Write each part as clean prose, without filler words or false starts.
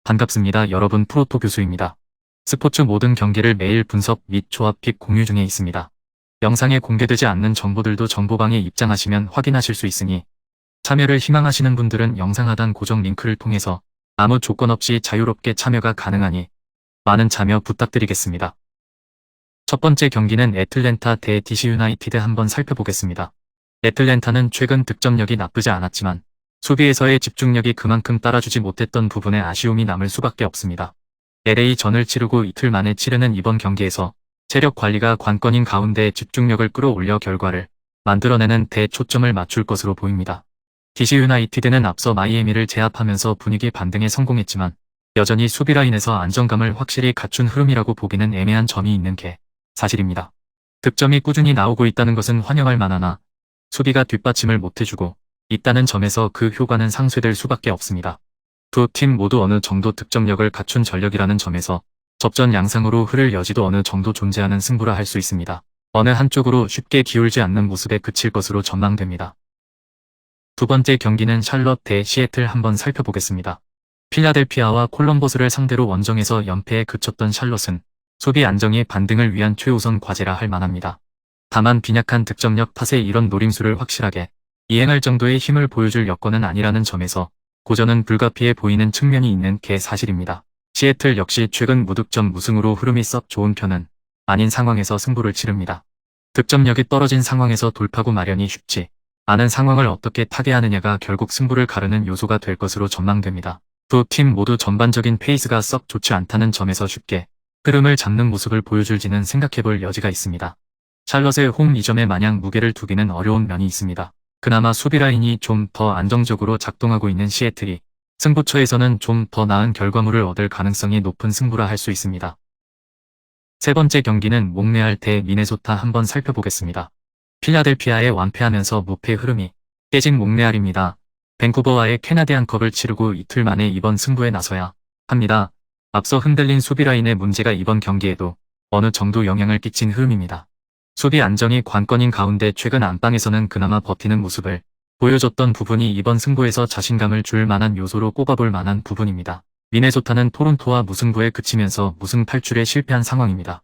반갑습니다. 여러분, 프로토 교수입니다. 스포츠 모든 경기를 매일 분석 및 조합 픽 공유 중에 있습니다. 영상에 공개되지 않는 정보들도 정보방에 입장하시면 확인하실 수 있으니 참여를 희망하시는 분들은 영상 하단 고정 링크를 통해서 아무 조건 없이 자유롭게 참여가 가능하니 많은 참여 부탁드리겠습니다. 첫 번째 경기는 애틀랜타 대 DC 유나이티드 한번 살펴보겠습니다. 애틀랜타는 최근 득점력이 나쁘지 않았지만 수비에서의 집중력이 그만큼 따라주지 못했던 부분에 아쉬움이 남을 수밖에 없습니다. LA전을 치르고 이틀 만에 치르는 이번 경기에서 체력 관리가 관건인 가운데 집중력을 끌어올려 결과를 만들어내는 데 초점을 맞출 것으로 보입니다. DC 유나이티드는 앞서 마이애미를 제압하면서 분위기 반등에 성공했지만 여전히 수비 라인에서 안정감을 확실히 갖춘 흐름이라고 보기는 애매한 점이 있는 게 사실입니다. 득점이 꾸준히 나오고 있다는 것은 환영할 만하나 수비가 뒷받침을 못해주고 있다는 점에서 그 효과는 상쇄될 수밖에 없습니다. 두 팀 모두 어느 정도 득점력을 갖춘 전력이라는 점에서 접전 양상으로 흐를 여지도 어느 정도 존재하는 승부라 할 수 있습니다. 어느 한쪽으로 쉽게 기울지 않는 모습에 그칠 것으로 전망됩니다. 두 번째 경기는 샬럿 대 시애틀 한번 살펴보겠습니다. 필라델피아와 콜럼버스를 상대로 원정에서 연패에 그쳤던 샬럿은 수비 안정이 반등을 위한 최우선 과제라 할 만합니다. 다만 빈약한 득점력 탓에 이런 노림수를 확실하게 이행할 정도의 힘을 보여줄 여건은 아니라는 점에서 고전은 불가피해 보이는 측면이 있는 게 사실입니다. 시애틀 역시 최근 무득점 무승으로 흐름이 썩 좋은 편은 아닌 상황에서 승부를 치릅니다. 득점력이 떨어진 상황에서 돌파구 마련이 쉽지 않은 상황을 어떻게 타개하느냐가 결국 승부를 가르는 요소가 될 것으로 전망됩니다. 두 팀 모두 전반적인 페이스가 썩 좋지 않다는 점에서 쉽게 흐름을 잡는 모습을 보여줄지는 생각해볼 여지가 있습니다. 샬럿의 홈 2점에 마냥 무게를 두기는 어려운 면이 있습니다. 그나마 수비 라인이 좀 더 안정적으로 작동하고 있는 시애틀이 승부처에서는 좀 더 나은 결과물을 얻을 가능성이 높은 승부라 할 수 있습니다. 세 번째 경기는 몽레알 대 미네소타 한번 살펴보겠습니다. 필라델피아에 완패하면서 무패 흐름이 깨진 몽레알입니다. 밴쿠버와의 캐나디안컵을 치르고 이틀 만에 이번 승부에 나서야 합니다. 앞서 흔들린 수비 라인의 문제가 이번 경기에도 어느 정도 영향을 끼친 흐름입니다. 수비 안정이 관건인 가운데 최근 안방에서는 그나마 버티는 모습을 보여줬던 부분이 이번 승부에서 자신감을 줄 만한 요소로 꼽아볼 만한 부분입니다. 미네소타는 토론토와 무승부에 그치면서 무승 탈출에 실패한 상황입니다.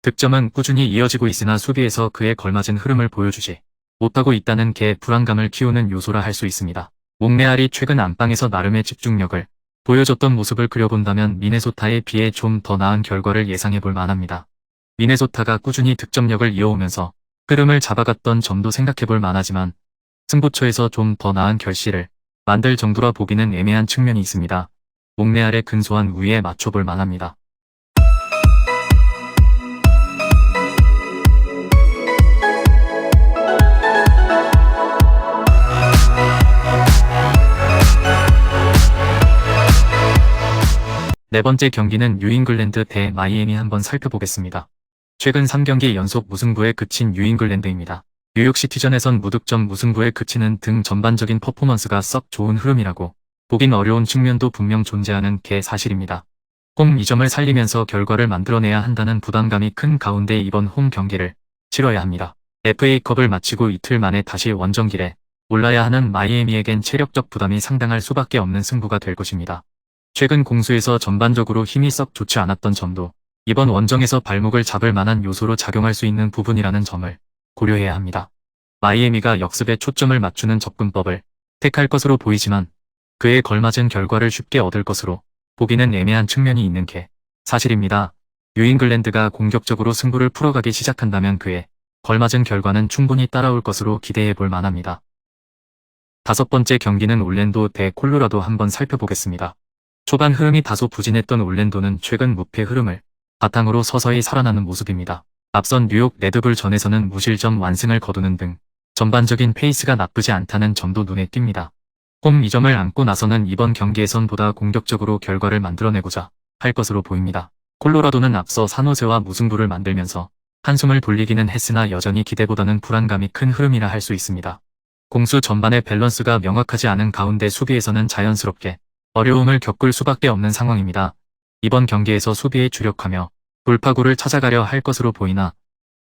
득점은 꾸준히 이어지고 있으나 수비에서 그에 걸맞은 흐름을 보여주지 못하고 있다는 게 불안감을 키우는 요소라 할 수 있습니다. 몽레알이 최근 안방에서 나름의 집중력을 보여줬던 모습을 그려본다면 미네소타에 비해 좀 더 나은 결과를 예상해볼 만합니다. 미네소타가 꾸준히 득점력을 이어오면서 흐름을 잡아갔던 점도 생각해볼 만하지만 승부처에서 좀 더 나은 결실을 만들 정도라 보기는 애매한 측면이 있습니다. 몽레알의 근소한 우위에 맞춰볼 만합니다. 네 번째 경기는 뉴잉글랜드 대 마이애미 한번 살펴보겠습니다. 최근 3경기 연속 무승부에 그친 뉴잉글랜드입니다. 뉴욕시티전에선 무득점 무승부에 그치는 등 전반적인 퍼포먼스가 썩 좋은 흐름이라고 보긴 어려운 측면도 분명 존재하는 게 사실입니다. 홈 2점을 살리면서 결과를 만들어내야 한다는 부담감이 큰 가운데 이번 홈 경기를 치러야 합니다. FA컵을 마치고 이틀 만에 다시 원정길에 올라야 하는 마이애미에겐 체력적 부담이 상당할 수밖에 없는 승부가 될 것입니다. 최근 공수에서 전반적으로 힘이 썩 좋지 않았던 점도 이번 원정에서 발목을 잡을 만한 요소로 작용할 수 있는 부분이라는 점을 고려해야 합니다. 마이애미가 역습에 초점을 맞추는 접근법을 택할 것으로 보이지만 그에 걸맞은 결과를 쉽게 얻을 것으로 보기는 애매한 측면이 있는 게 사실입니다. 뉴잉글랜드가 공격적으로 승부를 풀어가기 시작한다면 그에 걸맞은 결과는 충분히 따라올 것으로 기대해 볼 만합니다. 다섯 번째 경기는 올랜도 대 콜로라도 한번 살펴보겠습니다. 초반 흐름이 다소 부진했던 올랜도는 최근 무패 흐름을 바탕으로 서서히 살아나는 모습입니다. 앞선 뉴욕 레드불전에서는 무실점 완승을 거두는 등 전반적인 페이스가 나쁘지 않다는 점도 눈에 띕니다. 홈 2점을 안고 나서는 이번 경기에선 보다 공격적으로 결과를 만들어내고자 할 것으로 보입니다. 콜로라도는 앞서 산호세와 무승부를 만들면서 한숨을 돌리기는 했으나 여전히 기대보다는 불안감이 큰 흐름이라 할 수 있습니다. 공수 전반의 밸런스가 명확하지 않은 가운데 수비에서는 자연스럽게 어려움을 겪을 수밖에 없는 상황입니다. 이번 경기에서 수비에 주력하며 돌파구를 찾아가려 할 것으로 보이나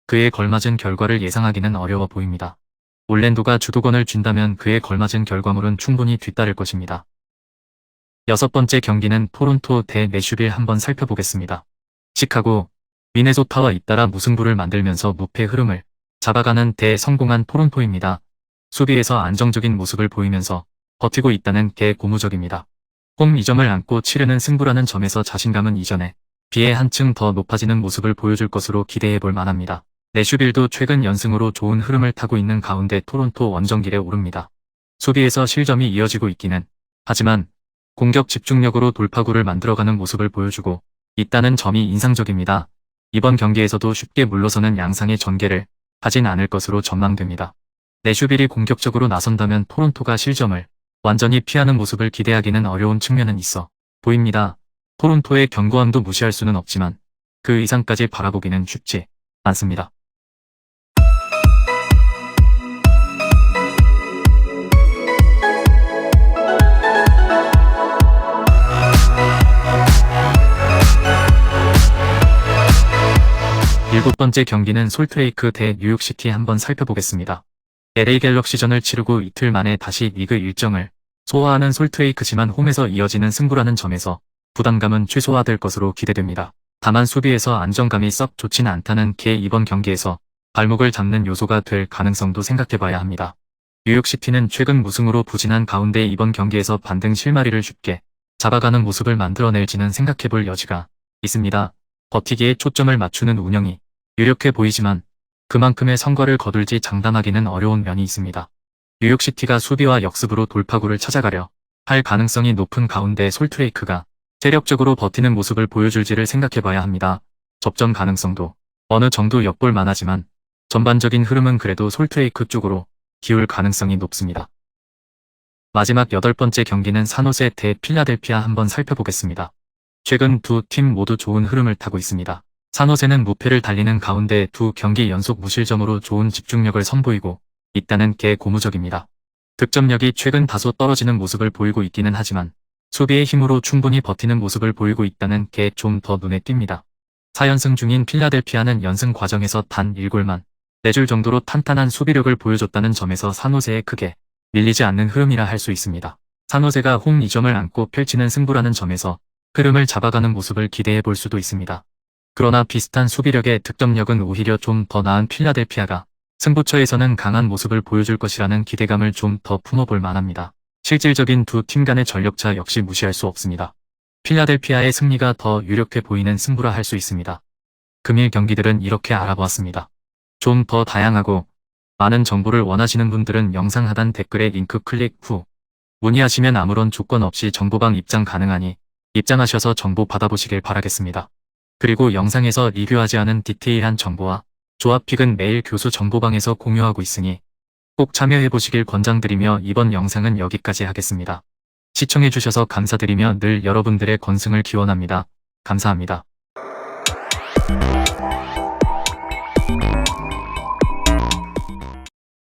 그에 걸맞은 결과를 예상하기는 어려워 보입니다. 올랜도가 주도권을 쥔다면 그에 걸맞은 결과물은 충분히 뒤따를 것입니다. 여섯 번째 경기는 토론토 대 내슈빌 한번 살펴보겠습니다. 시카고, 미네소타와 잇따라 무승부를 만들면서 무패 흐름을 잡아가는 대성공한 토론토입니다. 수비에서 안정적인 모습을 보이면서 버티고 있다는 게 고무적입니다. 홈 2점을 안고 치르는 승부라는 점에서 자신감은 이전에 비해 한층 더 높아지는 모습을 보여줄 것으로 기대해볼 만합니다. 내슈빌도 최근 연승으로 좋은 흐름을 타고 있는 가운데 토론토 원정길에 오릅니다. 수비에서 실점이 이어지고 있기는 하지만 공격 집중력으로 돌파구를 만들어가는 모습을 보여주고 있다는 점이 인상적입니다. 이번 경기에서도 쉽게 물러서는 양상의 전개를 하진 않을 것으로 전망됩니다. 내슈빌이 공격적으로 나선다면 토론토가 실점을 완전히 피하는 모습을 기대하기는 어려운 측면은 있어 보입니다. 토론토의 견고함도 무시할 수는 없지만 그 이상까지 바라보기는 쉽지 않습니다. 일곱 번째 경기는 솔트레이크 대 뉴욕시티 한번 살펴보겠습니다. LA 갤럭시전을 치르고 이틀 만에 다시 리그 일정을 소화하는 솔트레이크지만 홈에서 이어지는 승부라는 점에서 부담감은 최소화될 것으로 기대됩니다. 다만 수비에서 안정감이 썩 좋진 않다는 게 이번 경기에서 발목을 잡는 요소가 될 가능성도 생각해봐야 합니다. 뉴욕시티는 최근 무승으로 부진한 가운데 이번 경기에서 반등 실마리를 쉽게 잡아가는 모습을 만들어낼지는 생각해볼 여지가 있습니다. 버티기에 초점을 맞추는 운영이 유력해 보이지만 그만큼의 성과를 거둘지 장담하기는 어려운 면이 있습니다. 뉴욕시티가 수비와 역습으로 돌파구를 찾아가려 할 가능성이 높은 가운데 솔트레이크가 체력적으로 버티는 모습을 보여줄지를 생각해봐야 합니다. 접전 가능성도 어느 정도 엿볼 만하지만 전반적인 흐름은 그래도 솔트레이크 쪽으로 기울 가능성이 높습니다. 마지막 여덟 번째 경기는 산호세 대 필라델피아 한번 살펴보겠습니다. 최근 두 팀 모두 좋은 흐름을 타고 있습니다. 산호세는 무패를 달리는 가운데 두 경기 연속 무실점으로 좋은 집중력을 선보이고 있다는 게 고무적입니다. 득점력이 최근 다소 떨어지는 모습을 보이고 있기는 하지만 수비의 힘으로 충분히 버티는 모습을 보이고 있다는 게 좀 더 눈에 띕니다. 4연승 중인 필라델피아는 연승 과정에서 단 1골만 내줄 정도로 탄탄한 수비력을 보여줬다는 점에서 산호세에 크게 밀리지 않는 흐름이라 할 수 있습니다. 산호세가 홈 2점을 안고 펼치는 승부라는 점에서 흐름을 잡아가는 모습을 기대해 볼 수도 있습니다. 그러나 비슷한 수비력의 득점력은 오히려 좀 더 나은 필라델피아가 승부처에서는 강한 모습을 보여줄 것이라는 기대감을 좀 더 품어볼 만합니다. 실질적인 두 팀 간의 전력차 역시 무시할 수 없습니다. 필라델피아의 승리가 더 유력해 보이는 승부라 할 수 있습니다. 금일 경기들은 이렇게 알아보았습니다. 좀 더 다양하고 많은 정보를 원하시는 분들은 영상 하단 댓글에 링크 클릭 후 문의하시면 아무런 조건 없이 정보방 입장 가능하니 입장하셔서 정보 받아보시길 바라겠습니다. 그리고 영상에서 리뷰하지 않은 디테일한 정보와 조합픽은 매일 교수 정보방에서 공유하고 있으니 꼭 참여해보시길 권장드리며 이번 영상은 여기까지 하겠습니다. 시청해주셔서 감사드리며 늘 여러분들의 건승을 기원합니다. 감사합니다.